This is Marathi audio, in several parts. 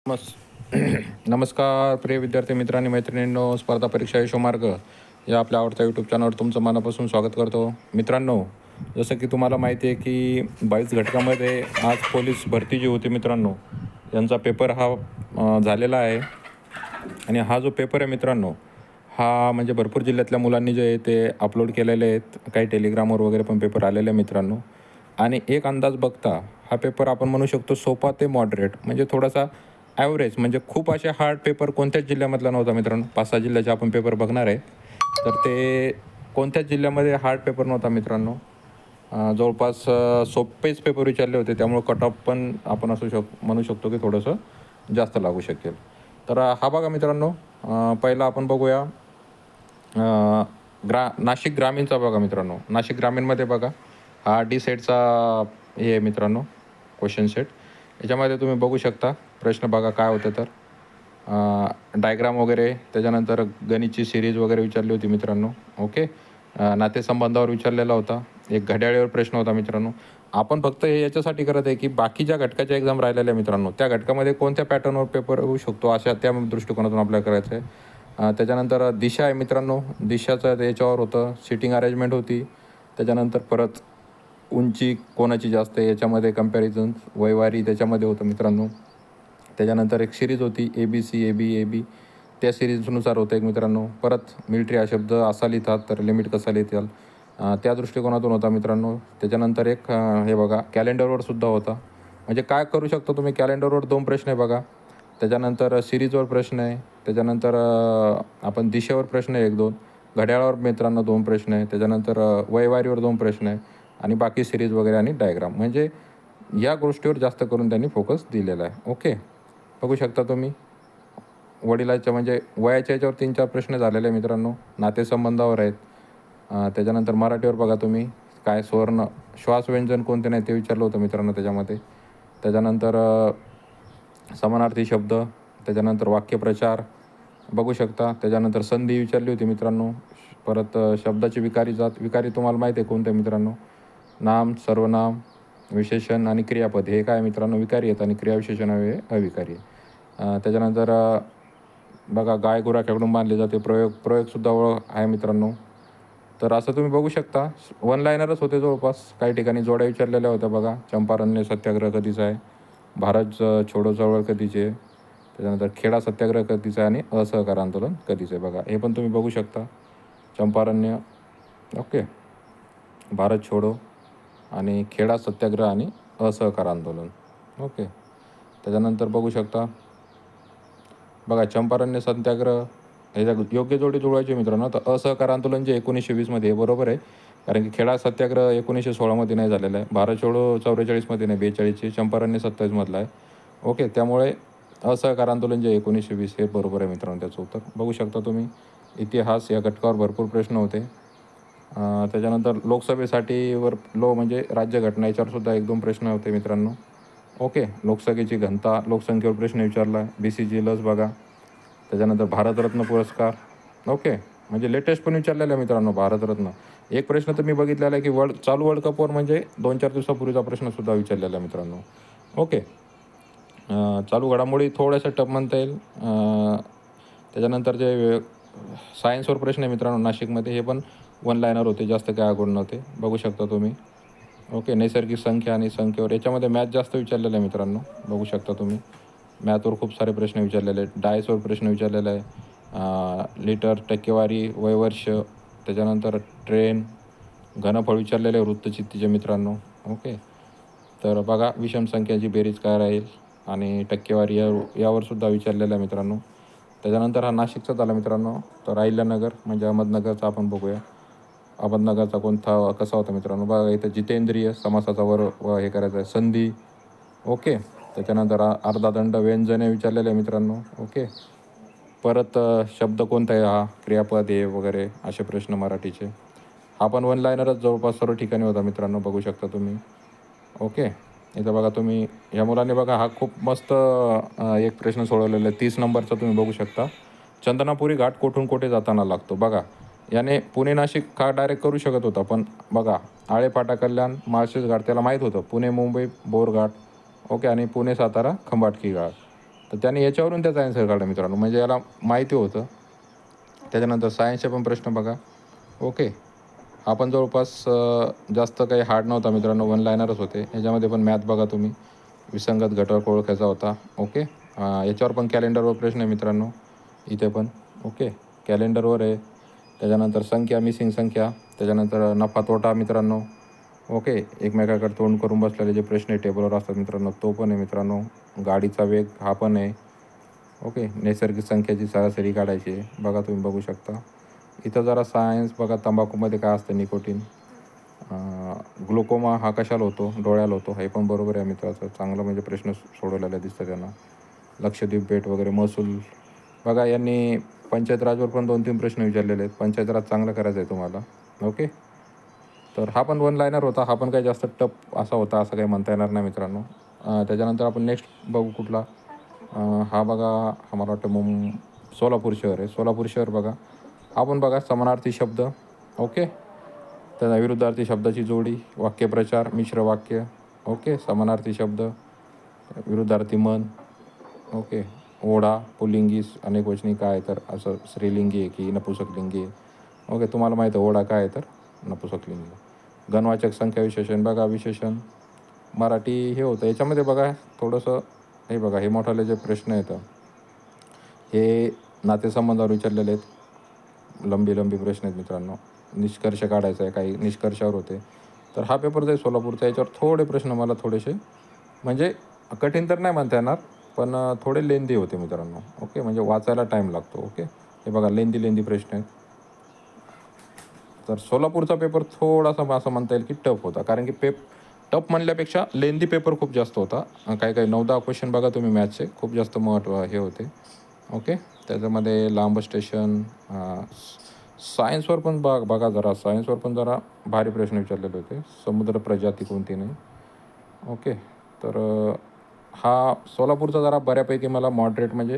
नमस् नमस्कार प्रिय विद्यार्थी मित्रांनी मैत्रिणींनो, स्पर्धा परीक्षा यशोमार्ग या आपल्या आवडत्या यूट्यूब चॅनलवर तुमचं मनापासून स्वागत करतो. मित्रांनो, जसं की तुम्हाला माहिती आहे की 22 घटकामध्ये आज पोलीस भरती जी होती मित्रांनो, यांचा पेपर हा झालेला आहे. आणि हा जो पेपर आहे मित्रांनो, हा म्हणजे भरपूर जिल्ह्यातल्या मुलांनी जे आहे ते अपलोड केलेले आहेत. काही टेलिग्रामवर वगैरे पण पेपर आलेले आहे मित्रांनो. आणि एक अंदाज बघता हा पेपर आपण म्हणू शकतो सोपा ते मॉडरेट, म्हणजे थोडासा ॲव्हरेज, म्हणजे खूप असे हार्ड पेपर कोणत्याच जिल्ह्यामधला नव्हता मित्रांनो. 5-6 जिल्ह्याचे आपण पेपर बघणार आहे, तर ते कोणत्याच जिल्ह्यामध्ये हार्ड पेपर नव्हता मित्रांनो. जवळपास सोपेच पेपर विचारले होते, त्यामुळे कट ऑफ पण आपण म्हणू शकतो की थोडंसं जास्त लागू शकेल. तर हा बघा मित्रांनो, पहिला आपण बघूया नाशिक ग्रामीणचा. बघा मित्रांनो, नाशिक ग्रामीणमध्ये बघा हा डी सेटचा हे आहे मित्रांनो, क्वेश्चन सेट. याच्यामध्ये तुम्ही बघू शकता प्रश्न बघा काय होते. तर डायग्राम वगैरे, त्याच्यानंतर गणितची सिरीज वगैरे विचारली होती मित्रांनो. ओके. नातेसंबंधावर विचारलेला होता. एक घड्याळीवर प्रश्न होता मित्रांनो. आपण फक्त हे याच्यासाठी करत आहे की बाकी ज्या घटकाच्या एक्झाम राहिलेल्या मित्रांनो, त्या घटकामध्ये कोणत्या पॅटर्नवर पेपर होऊ शकतो अशा त्या दृष्टिकोनातून आपल्याला करायचं आहे. त्याच्यानंतर दिशा आहे मित्रांनो, दिशाचं याच्यावर होतं. सिटिंग अरेंजमेंट होती. त्याच्यानंतर परत उंची कोणाची जास्त आहे याच्यामध्ये कम्पॅरिझन, वयवारी त्याच्यामध्ये होतं मित्रांनो. त्याच्यानंतर एक सिरीज होती ए बी, त्या सिरीजनुसार होतं एक मित्रांनो. परत मिलिटरी हा शब्द असा लिहितात तर लिमिट कसा लिहिताल, त्या दृष्टिकोनातून होता मित्रांनो. त्याच्यानंतर एक हे बघा कॅलेंडरवर सुद्धा होता. म्हणजे काय करू शकतो तुम्ही, कॅलेंडरवर 2 प्रश्न आहे बघा. त्याच्यानंतर सिरीजवर प्रश्न आहे. त्याच्यानंतर आपण दिशेवर प्रश्न आहे 1-2. घड्याळावर मित्रांनो 2 प्रश्न आहे. त्याच्यानंतर वयवारीवर 2 प्रश्न आहे. आणि बाकी सिरीज वगैरे आणि डायग्राम, म्हणजे या गोष्टीवर जास्त करून त्यांनी फोकस दिलेला आहे. ओके. बघू शकता तुम्ही. वडिलाच्या म्हणजे वयाच्या याच्यावर 3-4 प्रश्न झालेले आहे मित्रांनो. नातेसंबंधावर आहेत. त्याच्यानंतर मराठीवर बघा तुम्ही, काय स्वर्ण श्वास व्यंजन कोणते नाही ते विचारलं होतं मित्रांनो त्याच्यामध्ये. त्याच्यानंतर समानार्थी शब्द, त्याच्यानंतर वाक्यप्रचार बघू शकता. त्याच्यानंतर संधी विचारली होती मित्रांनो. परत शब्दाची विकारी जात, विकारी तुम्हाला माहिती आहे कोणते मित्रांनो. नाम, सर्वनाम, विशेषण आणि क्रियापद हे काय मित्रांनो विकारी आहेत, आणि क्रियाविशेषण हे अविकारी आहे. त्याच्यानंतर बघा गाय गुराख्याकडून बांधले जाते, प्रयोगसुद्धा ओळख आहे मित्रांनो. तर असं तुम्ही बघू शकता. 1 लाईनरच होते जवळपास. काही ठिकाणी जोड्या विचारलेल्या होत्या बघा. चंपारण्य सत्याग्रह कधीचा आहे, भारत छोडो चळवळ कधीची आहे, त्याच्यानंतर खेडा सत्याग्रह कधीचा आहे आणि असहकार आंदोलन कधीचं आहे बघा. हे पण तुम्ही बघू शकता. चंपारण्य, ओके, भारत छोडो आणि खेडा सत्याग्रह आणि असहकार आंदोलन. ओके. त्याच्यानंतर बघू शकता बघा चंपारण्य सत्याग्रह ह्याच्या योग्य जोडी जुळवायची मित्रांनो. तर असहकार आंदोलन जे 1920मध्ये आहे बरोबर आहे, कारण की खेडा सत्याग्रह 1916मध्ये नाही झालेला आहे. भारत छोडो 44मध्ये नाही, 42ची. चंपारण्य 27मधला आहे. ओके. त्यामुळे असहकार आंदोलन जे 1920 हे बरोबर आहे मित्रांनो त्याचं उत्तर. बघू शकता तुम्ही. इतिहास या घटकावर भरपूर प्रश्न होते. त्याच्यानंतर लोकसभेसाठी म्हणजे राज्यघटना याच्यावर सुद्धा 1-2 प्रश्न होते मित्रांनो. ओके. लोकसंख्येची घनता, लोकसंख्येवर प्रश्न विचारला आहे. BCG लस बघा. त्याच्यानंतर भारतरत्न पुरस्कार. ओके. म्हणजे लेटेस्ट पण विचारलेलं आहे मित्रांनो भारतरत्न. एक प्रश्न तर मी बघितलेला आहे की चालू वर्ल्ड कपवर म्हणजे 2-4 दिवसापूर्वीचा प्रश्नसुद्धा विचारलेला आहे मित्रांनो. ओके. चालू घडामोडी थोड्याशा टफ म्हणता येईल. त्याच्यानंतर जे सायन्सवर प्रश्न आहे मित्रांनो नाशिकमध्ये, हे पण 1 लाईनर होते, जास्त काय अवघड नव्हते. बघू शकता तुम्ही. ओके. नैसर्गिक संख्या आणि संख्येवर याच्यामध्ये मॅथ जास्त विचारलेलं आहे मित्रांनो. बघू शकता तुम्ही. मॅथवर खूप सारे प्रश्न विचारलेले आहेत. डायसवर प्रश्न विचारलेला आहे. लिटर, टक्केवारी, वयवर्ष, त्याच्यानंतर ट्रेन, घनफळ विचारलेले आहे वृत्तचित्तीचे मित्रांनो. ओके. तर बघा विषम संख्याची बेरीज काय राहील आणि टक्केवारी यावर सुद्धा विचारलेलं आहे मित्रांनो. त्याच्यानंतर हा नाशिकचा झाला मित्रांनो. तर अहिल्यानगर म्हणजे अहमदनगरचा आपण बघूया. अहमदनगरचा कसा होता मित्रांनो बघा. इथं जितेंद्रिय समासाचा हे करायचं आहे, संधी. ओके. त्याच्यानंतर अर्धादंड, व्यंजने विचारलेले आहे मित्रांनो. ओके. परत शब्द कोणता आहे, हा क्रियापद आहे वगैरे असे प्रश्न मराठीचे. हा पण 1 लाईनरच जवळपास सर्व ठिकाणी होता मित्रांनो. बघू शकता तुम्ही. ओके. इथं बघा तुम्ही, ह्या मुलांनी बघा हा खूप मस्त एक प्रश्न सोडवलेला आहे 30 नंबरचा तुम्ही बघू शकता. चंदनापुरी घाट कोठून कोठे जाताना लागतो बघा. याने पुणे नाशिक का डायरेक्ट करू शकत होता, पण बघा आळेफाटा कल्याण माळशेज घाट त्याला माहीत होतं. पुणे मुंबई बोरघाट. ओके. आणि पुणे सातारा खंबाटकी घाट. तर त्याने याच्यावरून त्याचा ॲन्सर काढला मित्रांनो, म्हणजे याला माहिती होतं. त्याच्यानंतर सायन्सचे पण प्रश्न बघा. ओके, हा पण जवळपास जास्त काही हार्ड नव्हता मित्रांनो, वन लायनरच होते. ह्याच्यामध्ये पण मॅथ बघा तुम्ही, विसंगत घटक ओळखायचा होता. ओके, याच्यावर पण कॅलेंडरवर प्रश्न आहे मित्रांनो, इथे पण. ओके, कॅलेंडरवर आहे. त्याच्यानंतर संख्या, मिसिंग संख्या, त्याच्यानंतर नफा तोटा मित्रांनो. ओके, एकमेकाकडे तोंड करून बसलेले जे प्रश्न आहे टेबलवर असतात मित्रांनो, तो पण आहे मित्रांनो. गाडीचा वेग हा पण आहे. ओके, नैसर्गिक संख्येची सरासरी काढायची आहे. बघा तुम्ही बघू शकता. इथं जरा सायन्स बघा, तंबाखूमध्ये काय असतं, निकोटीन. ग्लुकोमा हा कशाला होतो, डोळ्याला होतो, हे पण बरोबर आहे मित्राचं. चांगलं म्हणजे प्रश्न सोडवलेला दिसतं त्यांना. लक्षद्वीप बेट वगैरे, महसूल बघा. यांनी पंचायत राजवर पण 2-3 प्रश्न विचारलेले आहेत. पंचायत राज चांगलं करायचं आहे तुम्हाला. ओके, तर हा पण वन लायनर होता. हा पण काही जास्त टफ असा होता असं काही म्हणता येणार नाही मित्रांनो. त्याच्यानंतर आपण नेक्स्ट बघू कुठला. हा बघा, हा मला वाटतं सोलापूर शहर आहे. सोलापूर शहर बघा. हा पण बघा, समानार्थी शब्द. ओके, त्याचा विरुद्धार्थी शब्दाची जोडी, वाक्यप्रचार, मिश्र वाक्य. ओके, समानार्थी शब्द, विरुद्धार्थी मन. ओके, ओढा, पुल्लिंगी अनेकवचनी काय तर असं स्त्रीलिंगी आहे की नपुसकलिंगी आहे. ओके, तुम्हाला माहीत आहे ओढा काय आहे तर नपुसकलिंगी. गणवाचक संख्या विशेषण बघा, विशेषण मराठी हे होतं याच्यामध्ये बघा थोडंसं. हे बघा, हे मोठाले जे प्रश्न येतं हे नातेसंबंधावर विचारलेले आहेत. लंबी प्रश्न आहेत मित्रांनो. निष्कर्ष काढायचा आहे, काही निष्कर्षावर होते. तर हा पेपर जो आहे सोलापूरचा, याच्यावर थोडे प्रश्न मला थोडेसे म्हणजे कठीण तर नाही म्हणता येणार, पण थोडे लेंदी होते मित्रांनो. ओके, म्हणजे वाचायला टाईम लागतो. ओके, हे बघा, लेंदी प्रश्न आहेत. तर सोलापूरचा पेपर थोडासा असं म्हणता येईल की टफ होता, कारण की टफ म्हणल्यापेक्षा लेंदी पेपर खूप जास्त होता. काही 9-10 क्वेश्चन बघा तुम्ही मॅथ्सचे, खूप जास्त हे होते. ओके, त्याच्यामध्ये लांब स्टेशन. सायन्सवर पण बघा जरा, सायन्सवर पण जरा भारी प्रश्न विचारलेले होते. समुद्र प्रजाती कोणती नाही. ओके, तर हा सोलापूरचा जरा बऱ्यापैकी मला मॉडरेट म्हणजे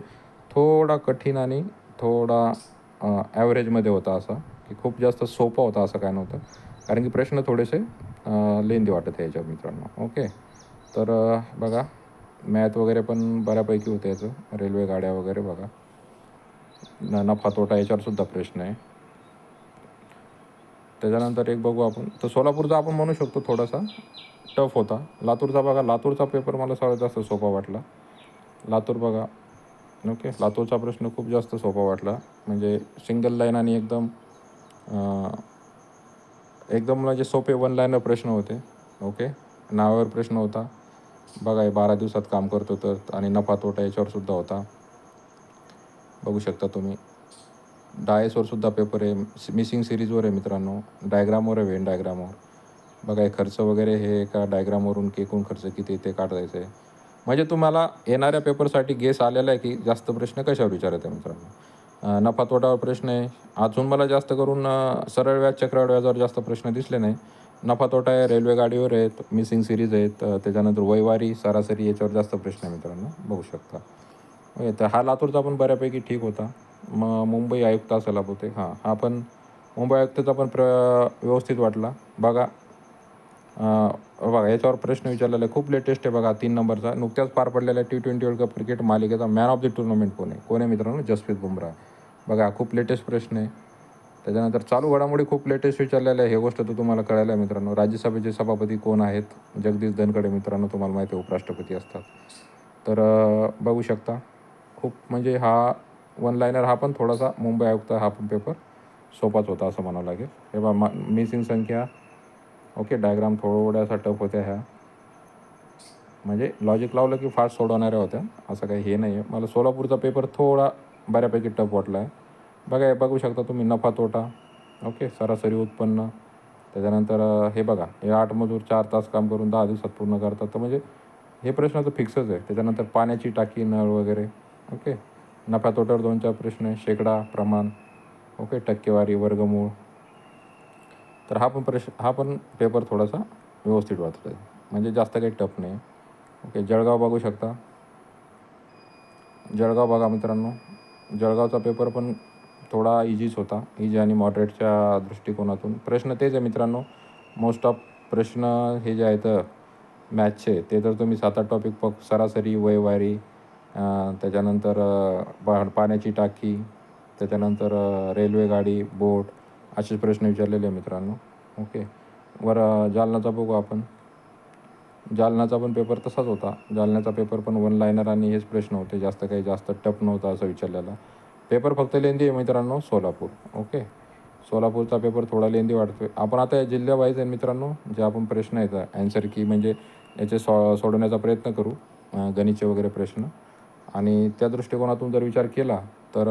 थोडा कठीण आणि थोडा ॲव्हरेजमध्ये होता असा, की खूप जास्त सोपा होता असं काय नव्हतं, कारण की प्रश्न थोडेसे लेंदी वाटत आहे याच्यावर मित्रांनो. ओके, तर बघा, मॅथ वगैरे पण बऱ्यापैकी होतं याचं. रेल्वे गाड्या वगैरे बघा, नफा तोटा याच्यावरसुद्धा प्रश्न आहे. त्याच्यानंतर एक बघू आपण, तर सोलापूरचा आपण म्हणू शकतो थोडासा टफ होता. लातूरचा बघा, लातूरचा पेपर मला सगळ्यात जास्त सोपा वाटला. लातूर बघा. ओके, लातूरचा प्रश्न खूप जास्त सोपा वाटला, म्हणजे सिंगल लाईन आणि एकदम म्हणजे सोपे वन लाईनर प्रश्न होते. ओके, नावावर प्रश्न होता बघा, हे 12 दिवसात काम करतो तर, आणि नफा तोटा याच्यावरसुद्धा होता. बघू शकता तुम्ही. डायसवरसुद्धा पेपर आहे. मिसिंग सिरीजवर आहे मित्रांनो. डायग्रामवर आहे, व्हेन डायग्रामवर बघा. हे खर्च वगैरे हे एका डायग्रामवरून एकूण खर्च किती ते काढायचं आहे. म्हणजे तुम्हाला येणाऱ्या पेपरसाठी गेस आलेला आहे की जास्त प्रश्न कशावर विचारत आहे मित्रांनो. नफा तोटावर प्रश्न आहे. अजून मला जास्त करून सरळ व्याज, चक्रवाढ व्याजावर जास्त प्रश्न दिसले नाही. नफा तोटा आहे, रेल्वे गाडीवर आहेत, मिसिंग सिरीज आहेत, त्याच्यानंतर वैवारी सरासरी याच्यावर जास्त प्रश्न आहे मित्रांनो, बघू शकता. तर हा लातूरचा पण बऱ्यापैकी ठीक होता. मग मुंबई आयुक्त असायला बहुतेक, हा पण मुंबई आयुक्ताचा पण व्यवस्थित वाटला बघा. बघा, याच्यावर प्रश्न विचारलेला आहे, खूप लेटेस्ट आहे बघा, 3 नंबरचा. नुकत्याच पार पडलेल्या T20 वर्ल्ड कप क्रिकेट मालिकेचा मॅन ऑफ द टुर्नामेंट कोण आहे मित्रांनो? जसप्रीत बुमराह. बघा, खूप लेटेस्ट प्रश्न आहे. त्याच्यानंतर चालू घडामोडी खूप लेटेस्ट विचारलेल्या आहे. हे गोष्ट तर तुम्हाला कळायला आहे मित्रांनो. राज्यसभेचे सभापती कोण आहेत? जगदीश धनखडे मित्रांनो, तुम्हाला माहिती आहे उपराष्ट्रपती असतात. तर बघू शकता, खूप म्हणजे हा वन लाईनर हा पण थोडासा मुंबई आयुक्त हा पण पेपर सोपाच होता असं म्हणावं लागेल. हे बा मिसिंग संख्या. ओके, डायग्राम थोड्यासा टफ होत्या ह्या, म्हणजे लॉजिक लावलं की फास्ट सोडवणाऱ्या होत्या, असं काही हे नाही आहे. मला सोलापूरचा पेपर थोडा बऱ्यापैकी टफ वाटला आहे. बघा, हे बघू शकता तुम्ही, नफा तोटा. ओके, सरासरी उत्पन्न. त्याच्यानंतर हे बघा, हे 8 मजूर 4 तास काम करून 10 दिवसात पूर्ण करतात, तर म्हणजे हे प्रश्न तर फिक्सच आहे. त्याच्यानंतर पाण्याची टाकी, नळ वगैरे. ओके, नफा तोट्यावर 2-4 प्रश्न आहे, शेकडा, प्रमाण. ओके, टक्केवारी, वर्गमूळ. तर हा पण पेपर थोडासा व्यवस्थित वाचला आहे, म्हणजे जास्त काही टफ नाही. ओके, जळगाव बघू शकता. जळगाव बघा मित्रांनो, जळगावचा पेपर पण थोडा इझीच होता, इझी आणि मॉडरेटच्या दृष्टिकोनातून. प्रश्न तेच आहे मित्रांनो. मोस्ट ऑफ प्रश्न हे जे आहेत मॅथ्सचे, ते तर तुम्ही 7-8 टॉपिक सरासरी, वयवारी, त्याच्यानंतर पाण्याची टाकी, त्याच्यानंतर रेल्वे गाडी, बोट असे प्रश्न विचारलेले आहे मित्रांनो. ओके. जालनाचा बघू आपण. जालन्याचा पण पेपर तसाच होता. जालन्याचा पेपर पण वन लायनर आणि हेच प्रश्न होते. जास्त टफ नव्हता असं विचारलेला. पेपर फक्त लेंदी आहे मित्रांनो सोलापूर. ओके. सोलापूरचा पेपर थोडा लेंदी वाटतो. आपण आता या जिल्हा वाईज आहे मित्रांनो, जे आपण प्रश्न आहेत ॲन्सर की म्हणजे याचे सोडवण्याचा प्रयत्न करू, गणितचे वगैरे प्रश्न. आणि त्या दृष्टिकोनातून जर विचार केला तर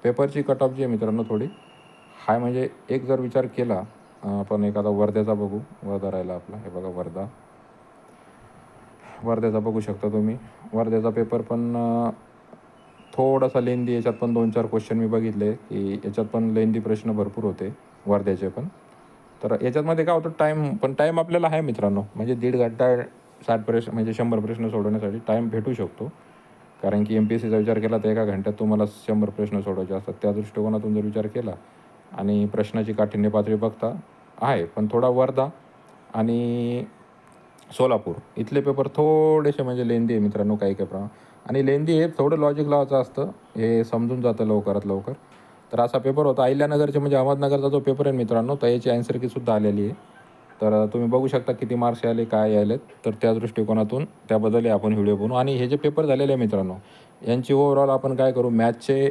पेपरची कट ऑफ जी आहे मित्रांनो थोडी हाय. म्हणजे एक जर विचार केला, आपण एखादा वर्ध्याचा बघू. वर्धा राहिला आपला. हे बघा वर्ध्याचा बघू शकता तुम्ही. वर्ध्याचा पेपर पण थोडासा लेंदी. याच्यात पण 2-4 क्वेश्चन मी बघितले की याच्यात पण लेंदी प्रश्न भरपूर होते वर्ध्याचे पण. तर याच्यातमध्ये काय होतं, टाईम आपल्याला आहे मित्रांनो. म्हणजे 1.5 घंटा 60 प्रश्न म्हणजे 100 प्रश्न सोडवण्यासाठी टाईम भेटू शकतो. कारण की MPSCचा विचार केला तर 1 घंट्यात तुम्हाला 100 प्रश्न सोडवायचे असतात. त्या दृष्टिकोनातून जर विचार केला आणि प्रश्नाची काठिण्य पातळी बघता आहे, पण थोडा वर्धा आणि सोलापूर इथले पेपर थोडेसे म्हणजे लेंदी आहे मित्रांनो काही आणि लेंदी हे थोडं लॉजिक लावायचं असतं, हे समजून जातं लवकरात लवकर. तर असा पेपर होता. अहिल्यानगरचे म्हणजे अहमदनगरचा जो पेपर आहे मित्रांनो, तर याची ॲन्सर कीसुद्धा आलेली आहे. तर तुम्ही बघू शकता किती मार्क्स आले, काय आलेत. तर त्या दृष्टिकोनातून त्याबद्दलही आपण व्हिडिओ बनवू. आणि हे जे पेपर झालेले आहे मित्रांनो, यांची ओव्हरऑल आपण काय करू, मॅथ्सचे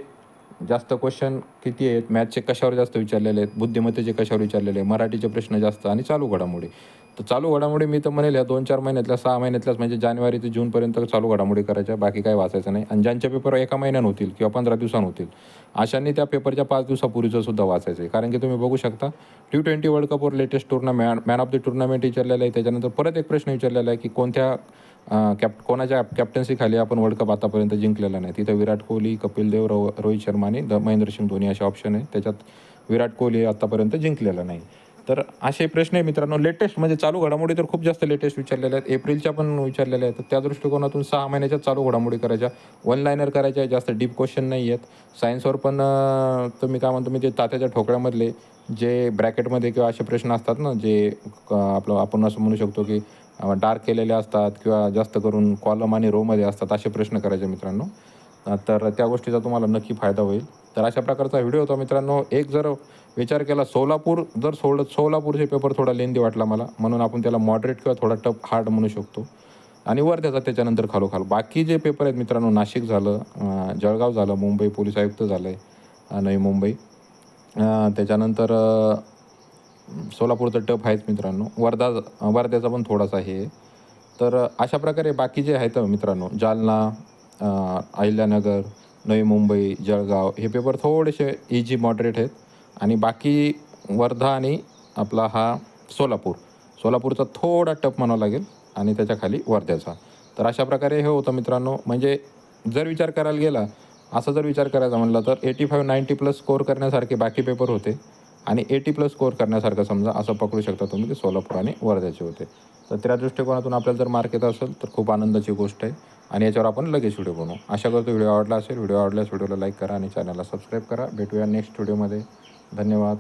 जास्त क्वेश्चन किती आहेत, मॅथ्सचे कशावर जास्त विचारलेले आहेत, बुद्धिमत्तेचे कशावर विचारलेले आहे, मराठीचे प्रश्न जास्त आणि चालू घडामोडी. तर चालू घडामोडी मी तर म्हणेल ह्या 2-4 महिन्यातल्या, 6 महिन्यातल्याच म्हणजे जानेवारी ते जूनपर्यंत चालू घडामोडी करायच्या, बाकी काय वाचायचं नाही. आणि ज्यांचे पेपर 1 महिन्यानं होतील किंवा 15 दिवसांनी होतील, अशांनी त्या पेपरच्या 5 दिवसापूर्वीचं सुद्धा वाचायचं आहे. कारण की तुम्ही बघू शकता T20 वर्ल्ड कपवर latest tournament man of the tournament विचारलेलं आहे. त्याच्यानंतर परत एक प्रश्न विचारलेला आहे की कोणाच्या कॅप्टन्सीखाली आपण वर्ल्ड कप आतापर्यंत जिंकलेला नाही. तिथं विराट कोहली, कपिल देव, रोहित शर्मा आणि महेंद्रसिंग धोनी असे ऑप्शन आहे. त्याच्यात विराट कोहली आत्तापर्यंत जिंकलेला नाही. तर असे प्रश्न आहे मित्रांनो लेटेस्ट, म्हणजे चालू घडामोडी तर खूप जास्त लेटेस्ट विचारलेल्या आहेत. एप्रिलच्या पण विचारलेल्या आहेत. तर त्या दृष्टिकोनातून 6 महिन्याच्या चालू घडामोडी करायच्या, वन लायनर करायच्या, जास्त डीप क्वेश्चन नाही आहेत. सायन्सवर पण तुम्ही काय म्हणतो, मी ते तात्याच्या ठोकळ्यामधले जे ब्रॅकेटमध्ये किंवा असे प्रश्न असतात ना, जे आपलं आपण असं म्हणू शकतो की डार्क केलेले असतात किंवा जास्त करून कॉलम आणि रोमध्ये असतात, असे प्रश्न करायचे मित्रांनो. तर त्या गोष्टीचा तुम्हाला नक्की फायदा होईल. तर अशा प्रकारचा व्हिडिओ होता मित्रांनो. एक जर विचार केला सोलापूरचे पेपर थोडा लेंदी वाटला मला, म्हणून आपण त्याला मॉडरेट किंवा थोडा टफ हार्ड म्हणू शकतो. आणि वर्ध्याचा त्याच्यानंतर खालोखाल बाकी जे पेपर आहेत मित्रांनो, नाशिक झालं, जळगाव झालं, मुंबई पोलीस आयुक्त झालं आहे, नवी मुंबई, त्याच्यानंतर सोलापूरचं टफ आहेच मित्रांनो. वर्ध्याचा पण थोडासा आहे. तर अशा प्रकारे बाकी जे आहेत मित्रांनो, जालना, अहिल्यानगर, नवी मुंबई, जळगाव हे पेपर थोडेसे इझी मॉडरेट आहेत. आणि बाकी वर्धा आणि आपला हा सोलापूरचा थोडा टफ म्हणावा लागेल आणि त्याच्याखाली वर्ध्याचा. तर अशा प्रकारे हे होतं मित्रांनो. म्हणजे जर विचार करायला गेला, जर विचार करायचा म्हणलं तर 85-90+ स्कोअर करण्यासारखे बाकी पेपर होते आणि 80+ स्कोअर करण्यासारखं समजा असं पकडू शकता तुम्ही, ते सोलापूर आणि वर्ध्याचे होते. तर त्या दृष्टिकोनातून आपल्याला जर मार्क येत असेल तर खूप आनंदाची गोष्ट आहे. आणि याच्यावर आपण लगेच व्हिडिओ बनवू. आशा करतो व्हिडिओ आवडला असेल. व्हिडिओ आवडल्यास व्हिडिओला लाईक करा आणि चॅनलला सबस्क्राईब करा. भेटूया नेक्स्ट व्हिडिओमध्ये. धन्यवाद.